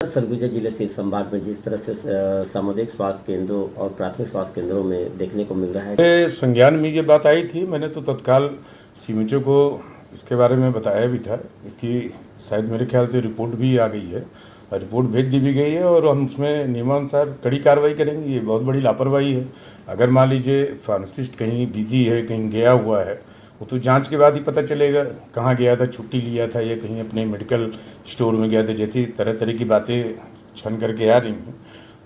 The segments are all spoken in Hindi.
सरगुजा जिले से इस संभाग में जिस तरह से सामुदायिक स्वास्थ्य केंद्रों और प्राथमिक स्वास्थ्य केंद्रों में देखने को मिल रहा है, मेरे संज्ञान में ये बात आई थी। मैंने तो तत्काल सीएमएचओ को इसके बारे में बताया भी था। इसकी शायद मेरे ख्याल से रिपोर्ट भी आ गई है और रिपोर्ट भेज दी भी गई है और हम उसमें नियमानुसार कड़ी कार्रवाई करेंगे। ये बहुत बड़ी लापरवाही है। अगर मान लीजिए फार्मासिस्ट कहीं बिजी है, कहीं गया हुआ है, वो तो जांच के बाद ही पता चलेगा कहाँ गया था, छुट्टी लिया था या कहीं अपने मेडिकल स्टोर में गया था। जैसी तरह तरह की बातें छन करके आ रही हैं,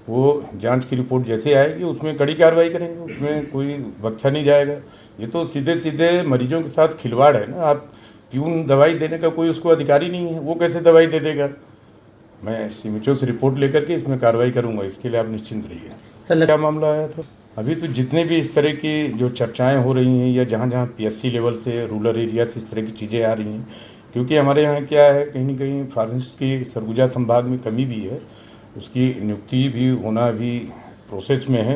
वो जांच की रिपोर्ट जैसे आएगी उसमें कड़ी कार्रवाई करेंगे, उसमें कोई बख्शा नहीं जाएगा। ये तो सीधे सीधे मरीजों के साथ खिलवाड़ है ना। आप प्यून दवाई देने का कोई उसको अधिकारी नहीं है, वो कैसे दवाई दे देगा। मैं सीएमएचओ से रिपोर्ट लेकर के इसमें कार्रवाई करूंगा, इसके लिए आप निश्चिंत रहिए। सर क्या मामला आया था? अभी तो जितने भी इस तरह की जो चर्चाएं हो रही हैं या जहाँ जहाँ पीएचसी लेवल से रूरल एरिया से इस तरह की चीज़ें आ रही हैं, क्योंकि हमारे यहाँ क्या है, कहीं ना कहीं फार्मासिस्ट की सरगुजा संभाग में कमी भी है, उसकी नियुक्ति भी होना भी प्रोसेस में है।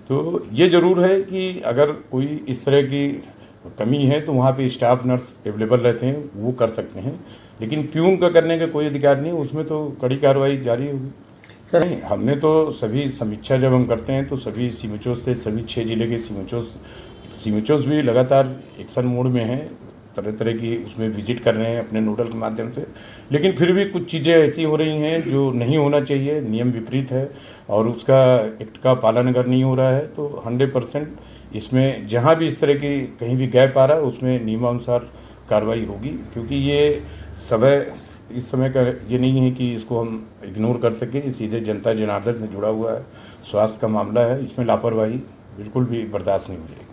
तो ये ज़रूर है कि अगर कोई इस तरह की कमी है तो वहाँ पे स्टाफ नर्स अवेलेबल रहते हैं, वो कर सकते हैं, लेकिन प्यून का करने का कोई अधिकार नहीं, उसमें तो कड़ी कार्रवाई जारी होगी। सर नहीं, हमने तो सभी समीक्षा जब हम करते हैं तो सभी सीएमएचओ से, सभी 6 जिले के सीएमएचओ भी लगातार एक्शन मोड में हैं, तरह तरह की उसमें विजिट कर रहे हैं अपने नोडल के माध्यम से। लेकिन फिर भी कुछ चीज़ें ऐसी हो रही हैं जो नहीं होना चाहिए, नियम विपरीत है और उसका एक्ट का पालन अगर नहीं हो रहा है तो 100% इसमें जहाँ भी इस तरह की कहीं भी गैप आ रहा है उसमें नियमानुसार कार्रवाई होगी। क्योंकि ये इस समय का ये नहीं है कि इसको हम इग्नोर कर सकें। सीधे जनता जनार्दन से जुड़ा हुआ है, स्वास्थ्य का मामला है, इसमें लापरवाही बिल्कुल भी बर्दाश्त नहीं हो जाएगी।